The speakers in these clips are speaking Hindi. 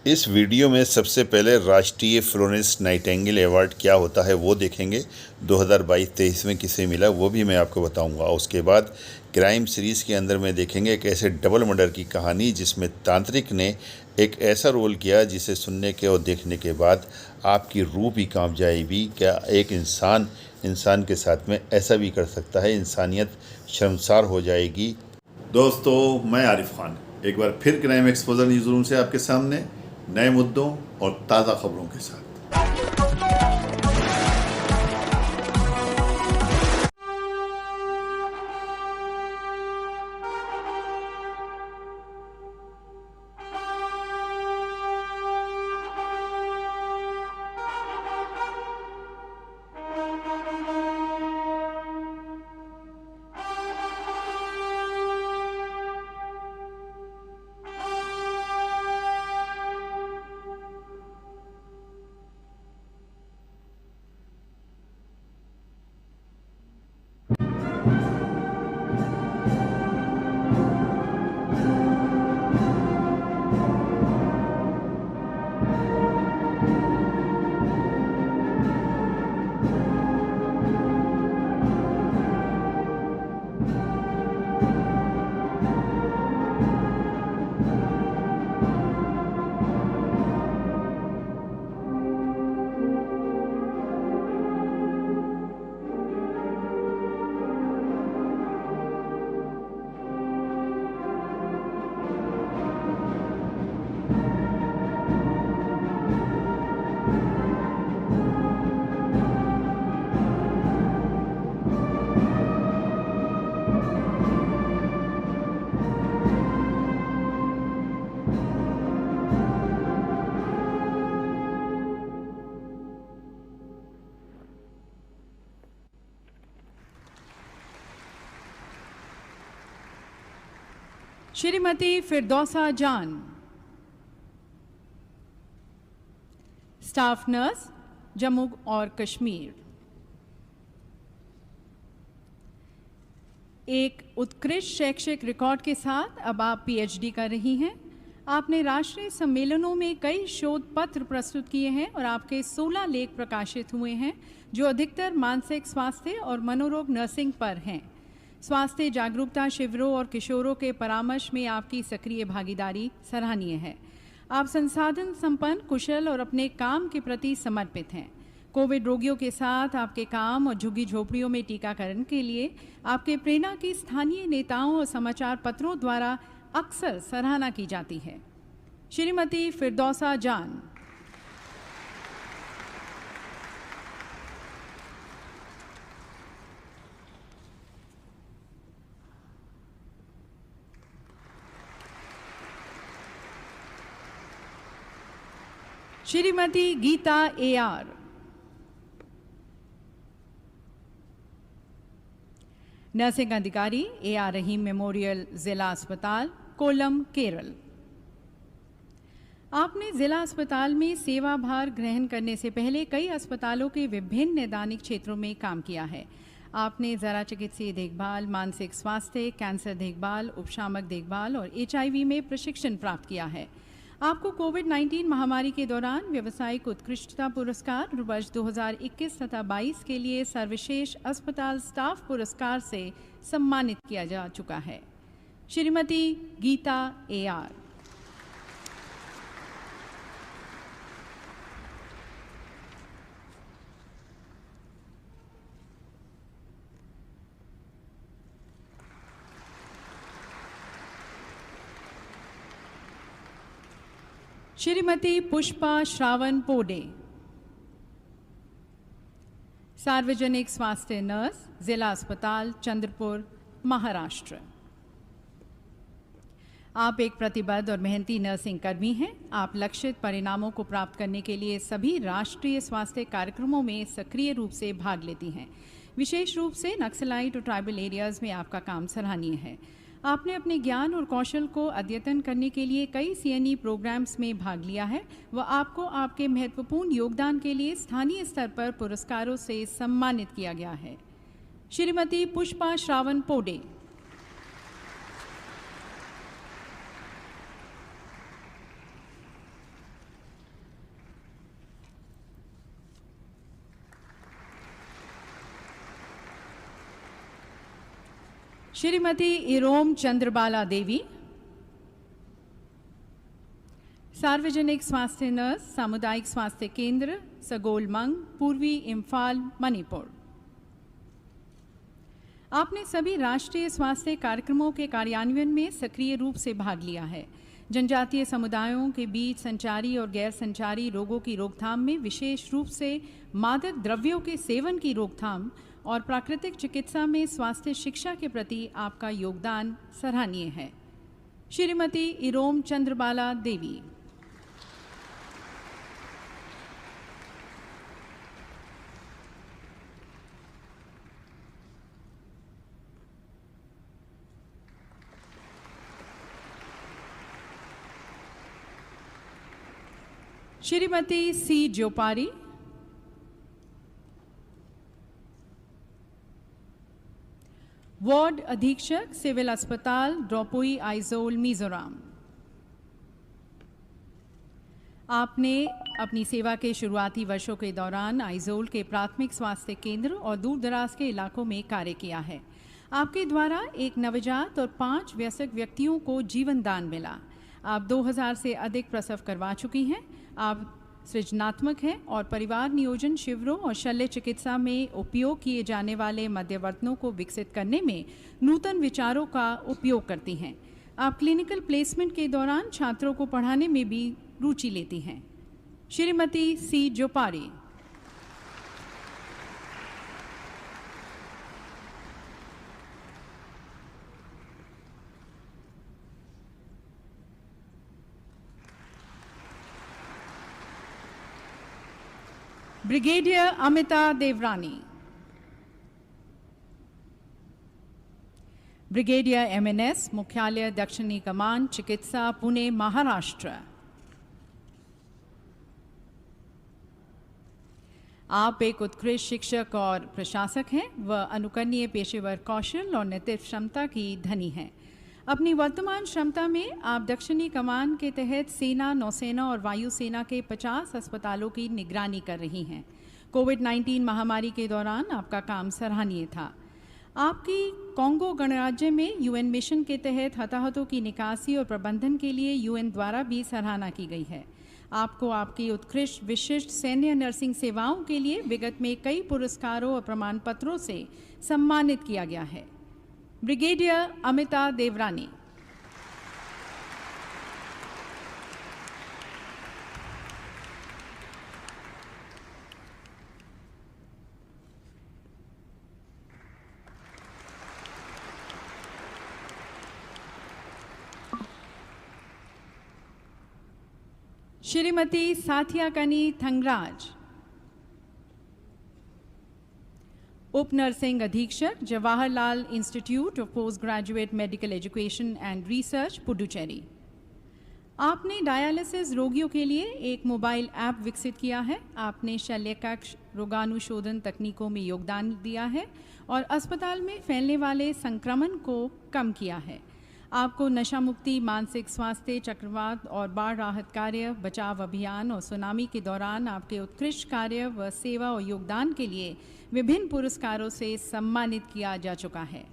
इस वीडियो में सबसे पहले राष्ट्रीय फ्लोरेंस नाइटिंगेल अवार्ड क्या होता है वो देखेंगे। 2022-23 में किसे मिला वो भी मैं आपको बताऊंगा। उसके बाद क्राइम सीरीज़ के अंदर में देखेंगे एक ऐसे डबल मर्डर की कहानी जिसमें तांत्रिक ने एक ऐसा रोल किया जिसे सुनने के और देखने के बाद आपकी रूह भी कांप जाएगी। क्या एक इंसान के साथ में ऐसा भी कर सकता है? इंसानियत शर्मसार हो जाएगी। दोस्तों, मैं आरिफ खान एक बार फिर क्राइम एक्सपोजर न्यूज़ रूम से आपके सामने नए मुद्दों और ताज़ा खबरों के साथ। श्रीमती फिरदौसा जान, स्टाफ नर्स, जम्मू और कश्मीर। एक उत्कृष्ट शैक्षिक रिकॉर्ड के साथ अब आप पीएचडी कर रही हैं। आपने राष्ट्रीय सम्मेलनों में कई शोध पत्र प्रस्तुत किए हैं और आपके 16 लेख प्रकाशित हुए हैं जो अधिकतर मानसिक स्वास्थ्य और मनोरोग नर्सिंग पर हैं। स्वास्थ्य जागरूकता शिविरों और किशोरों के परामर्श में आपकी सक्रिय भागीदारी सराहनीय है। आप संसाधन संपन्न, कुशल और अपने काम के प्रति समर्पित हैं। कोविड रोगियों के साथ आपके काम और झुग्गी झोपड़ियों में टीकाकरण के लिए आपके प्रेरणा की स्थानीय नेताओं और समाचार पत्रों द्वारा अक्सर सराहना की जाती है। श्रीमती फिरदौसा जान, श्रीमती गीता एआर, नर्सिंग अधिकारी, एआर रहीम मेमोरियल जिला अस्पताल, कोल्लम, केरल। आपने जिला अस्पताल में सेवा भार ग्रहण करने से पहले कई अस्पतालों के विभिन्न नैदानिक क्षेत्रों में काम किया है। आपने जरा चिकित्सीय देखभाल, मानसिक स्वास्थ्य, कैंसर देखभाल, उपशामक देखभाल और एचआईवी में प्रशिक्षण प्राप्त किया है। आपको कोविड-19 महामारी के दौरान व्यावसायिक उत्कृष्टता पुरस्कार वर्ष 2021 तथा 22 के लिए सर्वश्रेष्ठ अस्पताल स्टाफ पुरस्कार से सम्मानित किया जा चुका है। श्रीमती गीता एआर, श्रीमती पुष्पा श्रावण पोडे, सार्वजनिक स्वास्थ्य नर्स, जिला अस्पताल, चंद्रपुर, महाराष्ट्र। आप एक प्रतिबद्ध और मेहनती नर्सिंग कर्मी हैं। आप लक्षित परिणामों को प्राप्त करने के लिए सभी राष्ट्रीय स्वास्थ्य कार्यक्रमों में सक्रिय रूप से भाग लेती हैं। विशेष रूप से नक्सलाइट और ट्राइबल एरियाज में आपका काम सराहनीय है। आपने अपने ज्ञान और कौशल को अद्यतन करने के लिए कई सीएनई प्रोग्राम्स में भाग लिया है। वह आपको आपके महत्वपूर्ण योगदान के लिए स्थानीय स्तर पर पुरस्कारों से सम्मानित किया गया है। श्रीमती पुष्पा श्रावण पोडे, श्रीमती इरोम चंद्रबाला देवी, सार्वजनिक स्वास्थ्य नर्स, सामुदायिक स्वास्थ्य केंद्र सगोलमंग, पूर्वी इम्फाल, मणिपुर। आपने सभी राष्ट्रीय स्वास्थ्य कार्यक्रमों के कार्यान्वयन में सक्रिय रूप से भाग लिया है। जनजातीय समुदायों के बीच संचारी और गैर संचारी रोगों की रोकथाम में विशेष रूप से मादक द्रव्यों के सेवन की रोकथाम और प्राकृतिक चिकित्सा में स्वास्थ्य शिक्षा के प्रति आपका योगदान सराहनीय है। श्रीमती इरोम चंद्रबाला देवी। श्रीमती सी जोपारी, वार्ड अधीक्षक, सिविल अस्पताल, ड्रोपोई, आइजोल, मिजोरम। आपने अपनी सेवा के शुरुआती वर्षों के दौरान आइजोल के प्राथमिक स्वास्थ्य केंद्र और दूर दराज के इलाकों में कार्य किया है। आपके द्वारा एक नवजात और 5 वयस्क व्यक्तियों को जीवन दान मिला। आप 2000 से अधिक प्रसव करवा चुकी हैं। आप सृजनात्मक हैं और परिवार नियोजन शिविरों और शल्य चिकित्सा में उपयोग किए जाने वाले मध्यवर्तनों को विकसित करने में नूतन विचारों का उपयोग करती हैं। आप क्लिनिकल प्लेसमेंट के दौरान छात्रों को पढ़ाने में भी रुचि लेती हैं। श्रीमती सी जोपारी। ब्रिगेडियर अमिता देवरानी, ब्रिगेडियर एमएनएस, मुख्यालय दक्षिणी कमान, चिकित्सा, पुणे, महाराष्ट्र। आप एक उत्कृष्ट शिक्षक और प्रशासक हैं। वह अनुकरणीय पेशेवर कौशल और नेतृत्व क्षमता की धनी हैं। अपनी वर्तमान क्षमता में आप दक्षिणी कमान के तहत सेना, नौसेना और वायुसेना के 50 अस्पतालों की निगरानी कर रही हैं। कोविड-19 महामारी के दौरान आपका काम सराहनीय था। आपकी कोंगो गणराज्य में यूएन मिशन के तहत हताहतों की निकासी और प्रबंधन के लिए यूएन द्वारा भी सराहना की गई है। आपको आपकी उत्कृष्ट विशिष्ट सैन्य नर्सिंग सेवाओं के लिए विगत में कई पुरस्कारों और प्रमाण पत्रों से सम्मानित किया गया है। ब्रिगेडियर अमिता देवरानी। श्रीमती साथियाकनी थंगराज, उप नर्सिंग अधीक्षक, Jawaharlal institute of post graduate medical education and research, Puducherry. आपने डायलिसिस रोगियों के लिए एक मोबाइल ऐप विकसित किया है। आपने शल्य कक्ष रोगानुशोधन तकनीकों में योगदान दिया है और अस्पताल में फैलने वाले संक्रमण को कम किया है। आपको नशा मुक्ति, मानसिक स्वास्थ्य, चक्रवात और बाढ़ राहत कार्य, बचाव अभियान और सुनामी के दौरान आपके उत्कृष्ट कार्य व सेवा और योगदान के लिए विभिन्न पुरस्कारों से सम्मानित किया जा चुका है।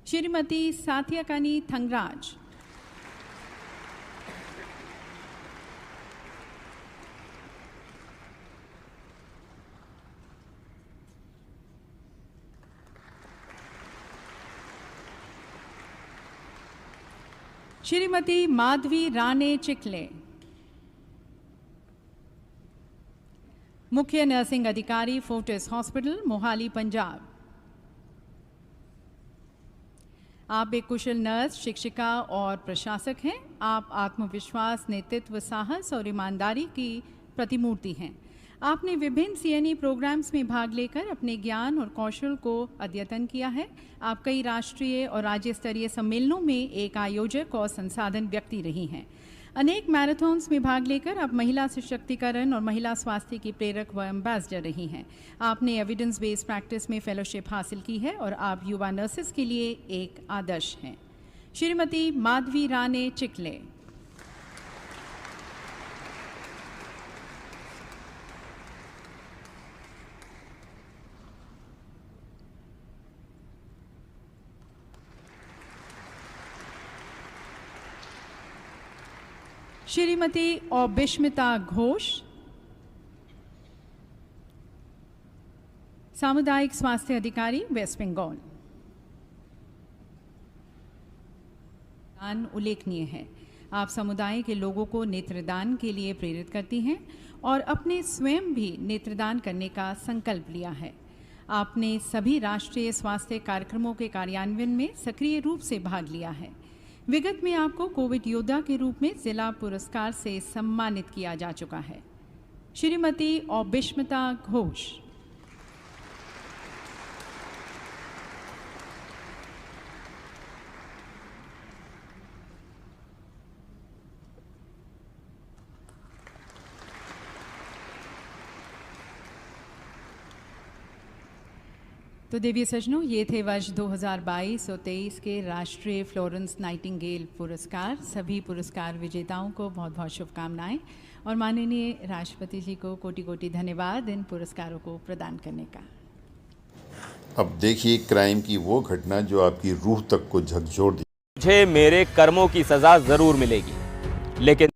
श्रीमती साथियाकनी थंगराज। श्रीमती माधवी राणे चिखले, मुख्य नर्सिंग अधिकारी, फोर्टिस हॉस्पिटल, मोहाली, पंजाब। आप एक कुशल नर्स, शिक्षिका और प्रशासक हैं। आप आत्मविश्वास, नेतृत्व, साहस और ईमानदारी की प्रतिमूर्ति हैं। आपने विभिन्न सीएनई प्रोग्राम्स में भाग लेकर अपने ज्ञान और कौशल को अद्यतन किया है। आप कई राष्ट्रीय और राज्य स्तरीय सम्मेलनों में एक आयोजक और संसाधन व्यक्ति रही हैं। अनेक मैराथन्स में भाग लेकर आप महिला सशक्तिकरण और महिला स्वास्थ्य की प्रेरक व एम्बेसडर रही हैं। आपने एविडेंस बेस्ड प्रैक्टिस में फेलोशिप हासिल की है और आप युवा नर्सेस के लिए एक आदर्श हैं। श्रीमती माधवी राणे चिखले। श्रीमती औबिस्मिता घोष, सामुदायिक स्वास्थ्य अधिकारी, वेस्ट बंगाल। दान उल्लेखनीय है। आप समुदाय के लोगों को नेत्रदान के लिए प्रेरित करती हैं और अपने स्वयं भी नेत्रदान करने का संकल्प लिया है। आपने सभी राष्ट्रीय स्वास्थ्य कार्यक्रमों के कार्यान्वयन में सक्रिय रूप से भाग लिया है। विगत में आपको कोविड योद्धा के रूप में जिला पुरस्कार से सम्मानित किया जा चुका है। श्रीमती औबिस्मिता घोष। तो देवी सज्जनों, ये थे वर्ष 2022 और 23 के राष्ट्रीय फ्लोरेंस नाइटिंगेल पुरस्कार। सभी पुरस्कार विजेताओं को बहुत बहुत शुभकामनाएं और माननीय राष्ट्रपति जी को कोटि कोटि धन्यवाद इन पुरस्कारों को प्रदान करने का। अब देखिए क्राइम की वो घटना जो आपकी रूह तक को झकझोर दी। मुझे मेरे कर्मों की सजा जरूर मिलेगी, लेकिन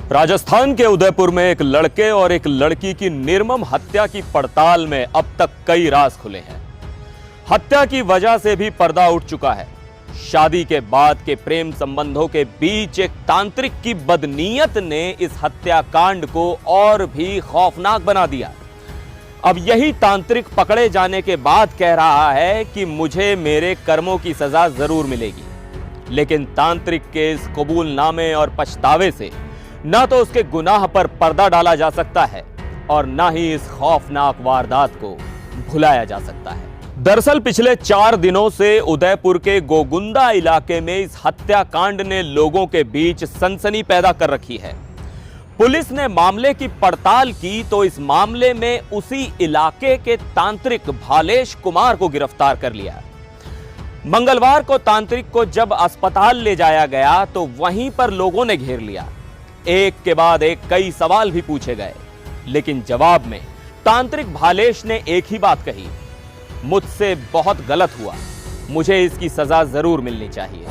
राजस्थान के उदयपुर में एक लड़के और एक लड़की की निर्मम हत्या की पड़ताल में अब तक कई राज खुले हैं। हत्या की वजह से भी पर्दा उठ चुका है। शादी के बाद के प्रेम संबंधों के बीच एक तांत्रिक की बदनीयत ने इस हत्याकांड को और भी खौफनाक बना दिया। अब यही तांत्रिक पकड़े जाने के बाद कह रहा है कि मुझे मेरे कर्मों की सजा जरूर मिलेगी, लेकिन तांत्रिक के इस कबूलनामे और पछतावे से ना तो उसके गुनाह पर पर्दा डाला जा सकता है और ना ही इस खौफनाक वारदात को भुलाया जा सकता है। दरअसल पिछले 4 दिनों से उदयपुर के गोगुंदा इलाके में इस हत्याकांड ने लोगों के बीच सनसनी पैदा कर रखी है। पुलिस ने मामले की पड़ताल की तो इस मामले में उसी इलाके के तांत्रिक भालेश कुमार को गिरफ्तार कर लिया। मंगलवार को तांत्रिक को जब अस्पताल ले जाया गया तो वहीं पर लोगों ने घेर लिया। एक के बाद एक कई सवाल भी पूछे गए, लेकिन जवाब में तांत्रिक भालेश ने एक ही बात कही, मुझसे बहुत गलत हुआ, मुझे इसकी सजा जरूर मिलनी चाहिए।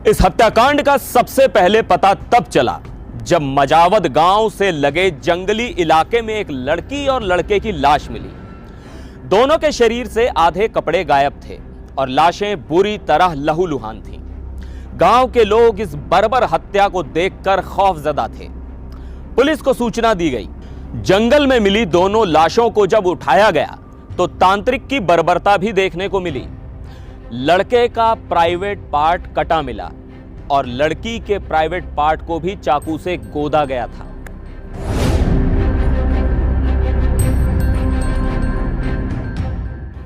इस हत्याकांड का सबसे पहले पता तब चला जब मजावद गांव से लगे जंगली इलाके में एक लड़की और लड़के की लाश मिली। दोनों के शरीर से आधे कपड़े गायब थे और लाशें बुरी तरह लहूलुहान थीं। गांव के लोग इस बर्बर हत्या को देखकर खौफजदा थे। पुलिस को सूचना दी गई। जंगल में मिली दोनों लाशों को जब उठाया गया तो तांत्रिक की बर्बरता भी देखने को मिली। लड़के का प्राइवेट पार्ट कटा मिला और लड़की के प्राइवेट पार्ट को भी चाकू से गोदा गया था।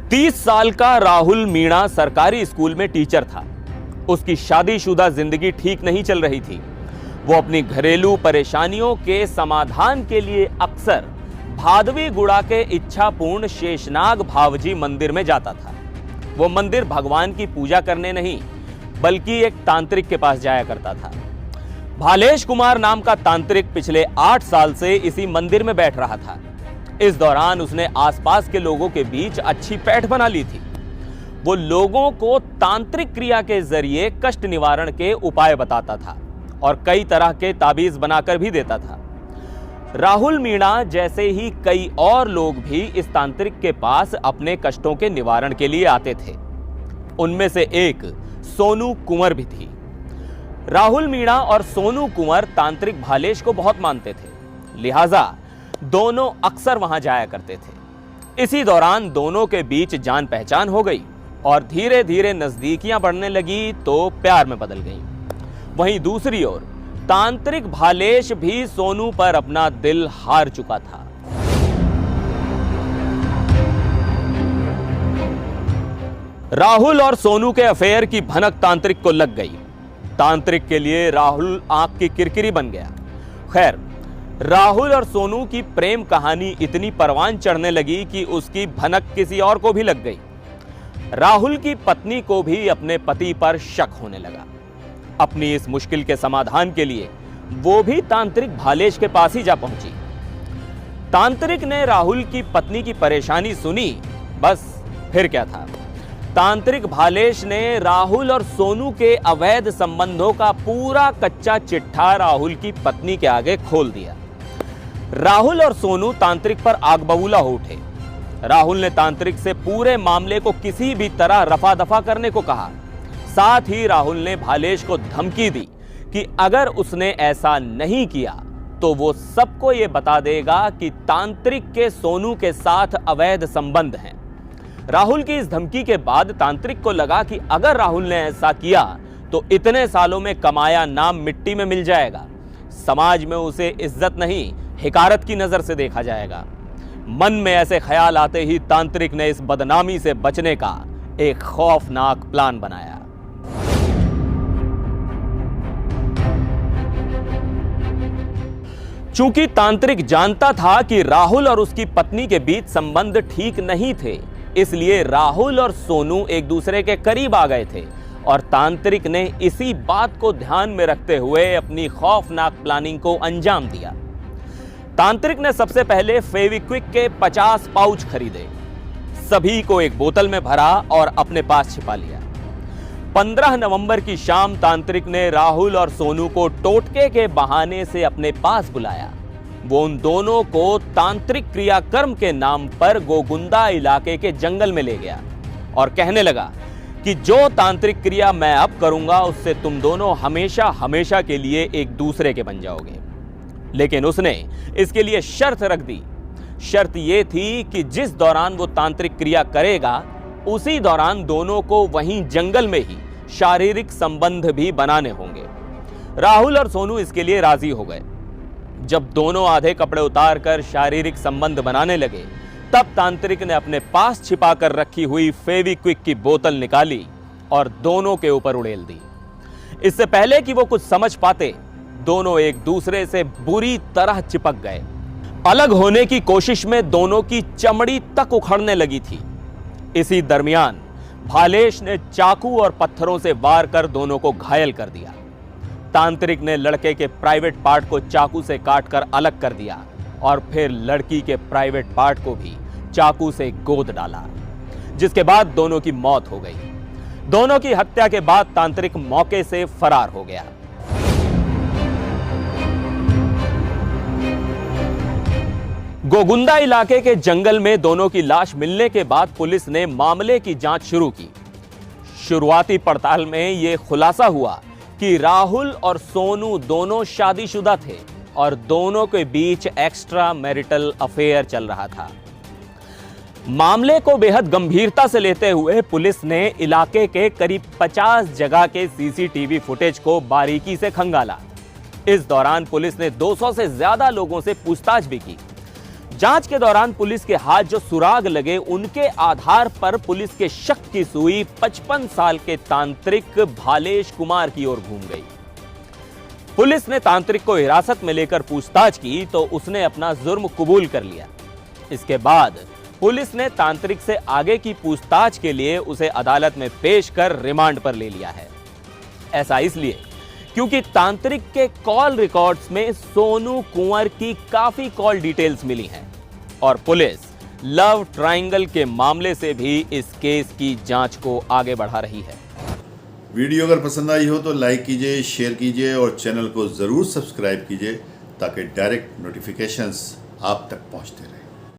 तीस साल का राहुल मीणा सरकारी स्कूल में टीचर था। उसकी शादीशुदा जिंदगी ठीक नहीं चल रही थी। वो अपनी घरेलू परेशानियों के समाधान के लिए अक्सर भादवी गुड़ा के इच्छापूर्ण शेषनाग भावजी मंदिर में जाता था। वो मंदिर भगवान की पूजा करने नहीं बल्कि एक तांत्रिक के पास जाया करता था। भालेश कुमार नाम का तांत्रिक पिछले 8 साल से इसी मंदिर में बैठ रहा था। इस दौरान उसने आसपास के लोगों के बीच अच्छी पैठ बना ली थी। वो लोगों को तांत्रिक क्रिया के जरिए कष्ट निवारण के उपाय बताता था और कई तरह के ताबीज बनाकर भी देता था। राहुल मीणा जैसे ही कई और लोग भी इस तांत्रिक के पास अपने कष्टों के निवारण के लिए आते थे। उनमें से एक सोनू कुंवर भी थी। राहुल मीणा और सोनू कुंवर तांत्रिक भालेश को बहुत मानते थे, लिहाजा दोनों अक्सर वहां जाया करते थे। इसी दौरान दोनों के बीच जान पहचान हो गई और धीरे धीरे नजदीकियां बढ़ने लगी तो प्यार में बदल गई। वहीं दूसरी ओर तांत्रिक भालेश भी सोनू पर अपना दिल हार चुका था। राहुल और सोनू के अफेयर की भनक तांत्रिक को लग गई। तांत्रिक के लिए राहुल आंख की किरकिरी बन गया। खैर, राहुल और सोनू की प्रेम कहानी इतनी परवान चढ़ने लगी कि उसकी भनक किसी और को भी लग गई। राहुल की पत्नी को भी अपने पति पर शक होने लगा। अपनी इस मुश्किल के समाधान के लिए वो भी तांत्रिक भालेश के पास ही जा पहुंची। तांत्रिक ने राहुल की पत्नी की परेशानी सुनी, बस फिर क्या था। तांत्रिक भालेश ने राहुल और सोनू के अवैध संबंधों का पूरा कच्चा चिट्ठा राहुल की पत्नी के आगे खोल दिया। राहुल और सोनू तांत्रिक पर आग बबूला हो उठे। राहुल ने तांत्रिक से पूरे मामले को किसी भी तरह रफा दफा करने को कहा। साथ ही राहुल ने भालेश को धमकी दी कि अगर उसने ऐसा नहीं किया तो वो सबको ये बता देगा कि तांत्रिक के सोनू के साथ अवैध संबंध हैं। राहुल की इस धमकी के बाद तांत्रिक को लगा कि अगर राहुल ने ऐसा किया तो इतने सालों में कमाया नाम मिट्टी में मिल जाएगा। समाज में उसे इज्जत नहीं, हिकारत की नजर से देखा जाएगा। मन में ऐसे ख्याल आते ही तांत्रिक ने इस बदनामी से बचने का एक खौफनाक प्लान बनाया। चूंकि तांत्रिक जानता था कि राहुल और उसकी पत्नी के बीच संबंध ठीक नहीं थे, इसलिए राहुल और सोनू एक दूसरे के करीब आ गए थे और तांत्रिक ने इसी बात को ध्यान में रखते हुए अपनी खौफनाक प्लानिंग को अंजाम दिया। तांत्रिक ने सबसे पहले फेविक्विक के 50 पाउच खरीदे, सभी को एक बोतल में भरा और अपने पास छिपा लिया। 15 नवंबर की शाम तांत्रिक ने राहुल और सोनू को टोटके के बहाने से अपने पास बुलाया। वो उन दोनों को तांत्रिक क्रियाकर्म के नाम पर गोगुंदा इलाके के जंगल में ले गया और कहने लगा कि जो तांत्रिक क्रिया मैं अब करूंगा उससे तुम दोनों हमेशा हमेशा के लिए एक दूसरे के बन जाओगे। लेकिन उसने इसके लिए शर्त रख दी। शर्त यह थी कि जिस दौरान वो तांत्रिक क्रिया करेगा उसी दौरान दोनों को वहीं जंगल में ही शारीरिक संबंध भी बनाने होंगे। राहुल और सोनू इसके लिए राजी हो गए। जब दोनों आधे कपड़े उतारकर शारीरिक संबंध बनाने लगे, तब तांत्रिक ने अपने पास छिपा कर रखी हुई फेविक्विक की बोतल निकाली और दोनों के ऊपर उड़ेल दी। इससे पहले कि वो कुछ समझ पाते, दोनों एक दूसरे से बुरी तरह चिपक गए। अलग होने की कोशिश में दोनों की चमड़ी तक उखड़ने लगी थी। इसी दरमियान भालेश ने चाकू और पत्थरों से वार कर दोनों को घायल कर दिया। तांत्रिक ने लड़के के प्राइवेट पार्ट को चाकू से काटकर अलग कर दिया और फिर लड़की के प्राइवेट पार्ट को भी चाकू से गोद डाला, जिसके बाद दोनों की मौत हो गई। दोनों की हत्या के बाद तांत्रिक मौके से फरार हो गया। गोगुंदा इलाके के जंगल में दोनों की लाश मिलने के बाद पुलिस ने मामले की जांच शुरू की। शुरुआती पड़ताल में यह खुलासा हुआ कि राहुल और सोनू दोनों शादीशुदा थे और दोनों के बीच एक्स्ट्रा मैरिटल अफेयर चल रहा था। मामले को बेहद गंभीरता से लेते हुए पुलिस ने इलाके के करीब 50 जगह के सीसीटीवी फुटेज को बारीकी से खंगाला। इस दौरान पुलिस ने 200 से ज्यादा लोगों से पूछताछ भी की। जांच के दौरान पुलिस के हाथ जो सुराग लगे, उनके आधार पर पुलिस के शक की सुई 55 साल के तांत्रिक भालेश कुमार की ओर घूम गई। पुलिस ने तांत्रिक को हिरासत में लेकर पूछताछ की तो उसने अपना जुर्म कबूल कर लिया। इसके बाद पुलिस ने तांत्रिक से आगे की पूछताछ के लिए उसे अदालत में पेश कर रिमांड पर ले लिया है। ऐसा इसलिए क्योंकि तांत्रिक के कॉल रिकॉर्ड्स में सोनू कुंवर की काफी कॉल डिटेल्स मिली हैं और पुलिस लव ट्रायंगल के मामले से भी इस केस की जांच को आगे बढ़ा रही है। वीडियो अगर पसंद आई हो तो लाइक कीजिए, शेयर कीजिए और चैनल को ज़रूर सब्सक्राइब कीजिए ताकि डायरेक्ट नोटिफिकेशंस आप तक पहुंचते रहें।